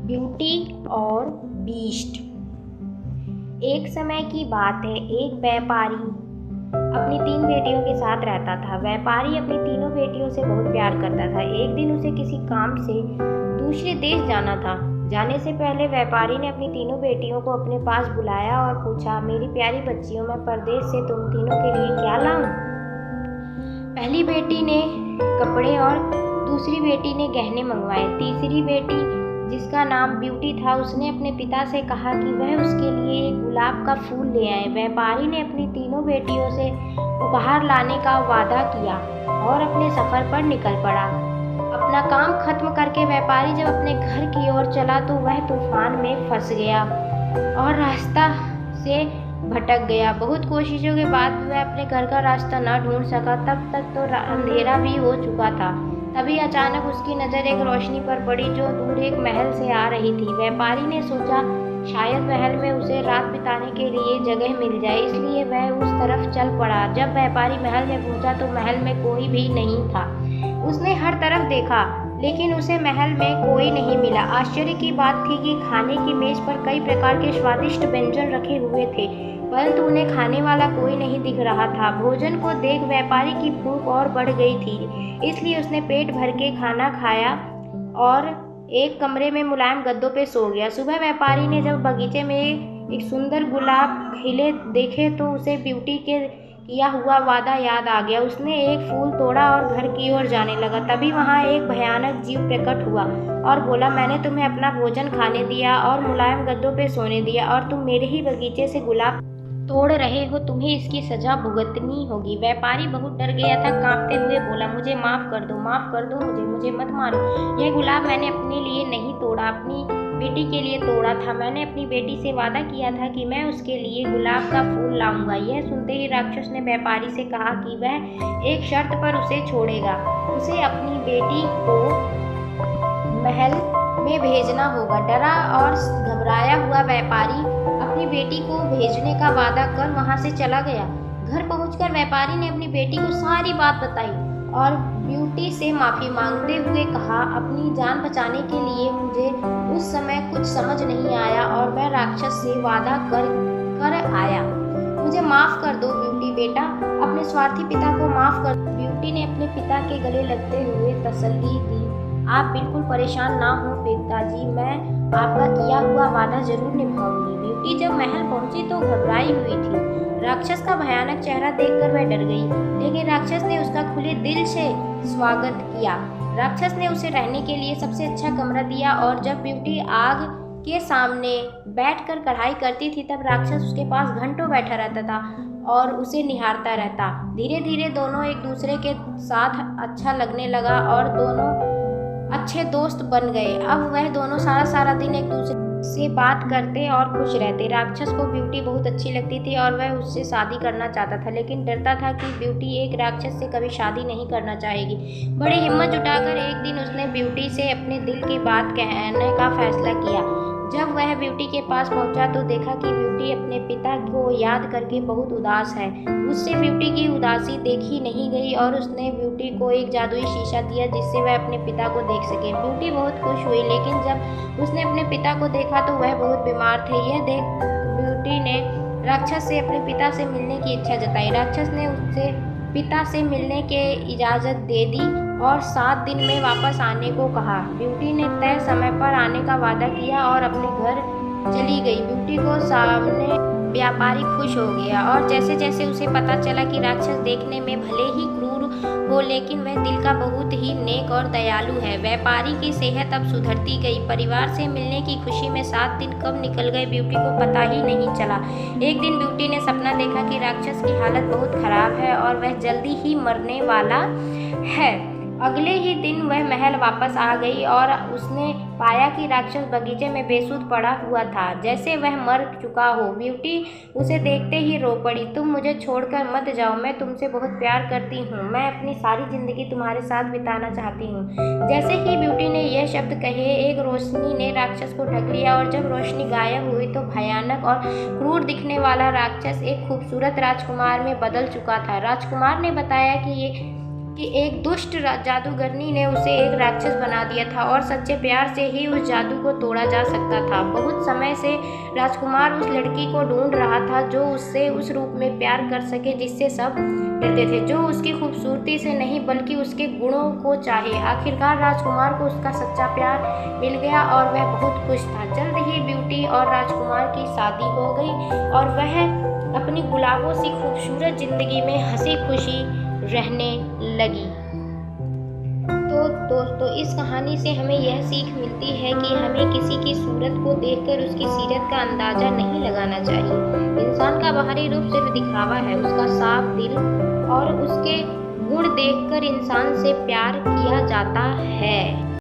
Beauty और beast. एक समय की बात है, एक व्यापारी अपनी 3 बेटियों के साथ रहता था। व्यापारी अपनी तीनों बेटियों से बहुत प्यार करता था। एक दिन उसे किसी काम से दूसरे देश जाना था। जाने से पहले व्यापारी ने अपनी तीनों बेटियों को अपने पास बुलाया और पूछा, मेरी प्यारी बच्चियों, मैं परदेश से तुम तीनों के लिए क्या लाऊं? पहली बेटी ने कपड़े और दूसरी बेटी ने गहने मंगवाए। तीसरी बेटी, जिसका नाम ब्यूटी था, उसने अपने पिता से कहा कि वह उसके लिए एक गुलाब का फूल ले आए। व्यापारी ने अपनी तीनों बेटियों से उपहार लाने का वादा किया और अपने सफर पर निकल पड़ा। अपना काम खत्म करके व्यापारी जब अपने घर की ओर चला तो वह तूफान में फंस गया और रास्ता से भटक गया। बहुत कोशिशों के बाद भी वह अपने घर का रास्ता न ढूंढ सका। तब तक तो अंधेरा भी हो चुका था। तभी अचानक उसकी नज़र एक रोशनी पर पड़ी जो दूर एक महल से आ रही थी। व्यापारी ने सोचा शायद महल में उसे रात बिताने के लिए जगह मिल जाए, इसलिए वह उस तरफ चल पड़ा। जब व्यापारी महल में पहुंचा तो महल में कोई भी नहीं था। उसने हर तरफ देखा लेकिन उसे महल में कोई नहीं मिला। आश्चर्य की बात थी कि खाने की मेज पर कई प्रकार के स्वादिष्ट व्यंजन रखे हुए थे, परंतु उन्हें खाने वाला कोई नहीं दिख रहा था। भोजन को देख व्यापारी की भूख और बढ़ गई थी, इसलिए उसने पेट भर के खाना खाया और एक कमरे में मुलायम गद्दों पे सो गया। सुबह व्यापारी ने जब बगीचे में एक सुंदर गुलाब खिले देखे तो उसे ब्यूटी के किया हुआ वादा याद आ गया। उसने एक फूल तोड़ा और घर की ओर जाने लगा। तभी वहाँ एक भयानक जीव प्रकट हुआ और बोला, मैंने तुम्हें अपना भोजन खाने दिया और मुलायम गद्दों पे सोने दिया और तुम मेरे ही बगीचे से गुलाब तोड़ रहे हो, तुम्हें इसकी सजा भुगतनी होगी। व्यापारी बहुत डर गया था। कांपते हुए बोला, मुझे माफ़ कर दो, मुझे मत मारो। यह गुलाब मैंने अपने लिए नहीं तोड़ा, अपनी बेटी के लिए तोड़ा था। मैंने अपनी बेटी से वादा किया था कि मैं उसके लिए गुलाब का फूल लाऊंगा। यह सुनते ही राक्षस ने व्यापारी से कहा कि वह एक शर्त पर उसे छोड़ेगा। उसे अपनी बेटी को महल में भेजना होगा। डरा और घबराया हुआ व्यापारी अपनी बेटी को भेजने का वादा कर वहां से चला गया। घर पहुंचकर व्यापारी ने अपनी बेटी को सारी बात बताई और ब्यूटी से माफ़ी मांगते हुए कहा, अपनी जान बचाने के लिए मुझे उस समय कुछ समझ नहीं आया और मैं राक्षस से वादा कर आया। मुझे माफ़ कर दो ब्यूटी बेटा, अपने स्वार्थी पिता को माफ़ कर दो। ब्यूटी ने अपने पिता के गले लगते हुए तसल्ली दी, आप बिल्कुल परेशान ना हो पिताजी, मैं आपका किया हुआ वादा जरूर निभाऊंगी। ब्यूटी जब महल पहुंची तो घबराई हुई थी। राक्षस का भयानक चेहरा देखकर वह डर गई, लेकिन राक्षस ने उसका खुले दिल से स्वागत किया। राक्षस ने उसे रहने के लिए सबसे अच्छा कमरा दिया और जब ब्यूटी आग के सामने बैठकर कढ़ाई करती थी तब राक्षस उसके पास घंटों बैठा रहता था और उसे निहारता रहता। धीरे धीरे दोनों एक दूसरे के साथ अच्छा लगने लगा और दोनों अच्छे दोस्त बन गए। अब वह दोनों सारा दिन एक दूसरे से बात करते और खुश रहते। राक्षस को ब्यूटी बहुत अच्छी लगती थी और वह उससे शादी करना चाहता था, लेकिन डरता था कि ब्यूटी एक राक्षस से कभी शादी नहीं करना चाहेगी। बड़ी हिम्मत जुटाकर एक दिन उसने ब्यूटी से अपने दिल की बात कहने का फैसला किया। जब वह ब्यूटी के पास पहुंचा तो देखा कि ब्यूटी अपने पिता को याद करके बहुत उदास है। उससे ब्यूटी की उदासी देखी नहीं गई और उसने ब्यूटी को एक जादुई शीशा दिया जिससे वह अपने पिता को देख सके। ब्यूटी बहुत खुश हुई, लेकिन जब उसने अपने पिता को देखा तो वह बहुत बीमार थे। यह देख ब्यूटी ने राक्षस से अपने पिता से मिलने की इच्छा जताई। राक्षस ने उससे पिता से मिलने की इजाज़त दे दी और 7 दिन में वापस आने को कहा। ब्यूटी ने तय समय पर आने का वादा किया और अपने घर चली गई। ब्यूटी को सामने व्यापारी खुश हो गया और जैसे जैसे उसे पता चला कि राक्षस देखने में भले ही क्रूर हो लेकिन वह दिल का बहुत ही नेक और दयालु है। व्यापारी की सेहत अब सुधरती गई। परिवार से मिलने की खुशी में 7 दिन कब निकल गए ब्यूटी को पता ही नहीं चला। एक दिन ब्यूटी ने सपना देखा कि राक्षस की हालत बहुत खराब है और वह जल्दी ही मरने वाला है। अगले ही दिन वह महल वापस आ गई और उसने पाया कि राक्षस बगीचे में बेसुध पड़ा हुआ था, जैसे वह मर चुका हो। ब्यूटी उसे देखते ही रो पड़ी, तुम मुझे छोड़कर मत जाओ, मैं तुमसे बहुत प्यार करती हूँ, मैं अपनी सारी जिंदगी तुम्हारे साथ बिताना चाहती हूँ। जैसे ही ब्यूटी ने यह शब्द कहे एक रोशनी ने राक्षस को ढक लिया और जब रोशनी गायब हुई तो भयानक और क्रूर दिखने वाला राक्षस एक खूबसूरत राजकुमार में बदल चुका था। राजकुमार ने बताया कि एक दुष्ट जादूगरनी ने उसे एक राक्षस बना दिया था और सच्चे प्यार से ही उस जादू को तोड़ा जा सकता था। बहुत समय से राजकुमार उस लड़की को ढूंढ रहा था जो उससे उस रूप में प्यार कर सके जिससे सब डरते थे, जो उसकी खूबसूरती से नहीं बल्कि उसके गुणों को चाहे। आखिरकार राजकुमार को उसका सच्चा प्यार मिल गया और वह बहुत खुश था। जल्द ही ब्यूटी और राजकुमार की शादी हो गई और वह अपनी गुलाबों सी खूबसूरत जिंदगी में हंसी खुशी रहने लगी। तो दोस्तों, इस कहानी से हमें यह सीख मिलती है कि हमें किसी की सूरत को देखकर उसकी सीरत का अंदाजा नहीं लगाना चाहिए। इंसान का बाहरी रूप सिर्फ दिखावा है, उसका साफ दिल और उसके गुण देखकर इंसान से प्यार किया जाता है।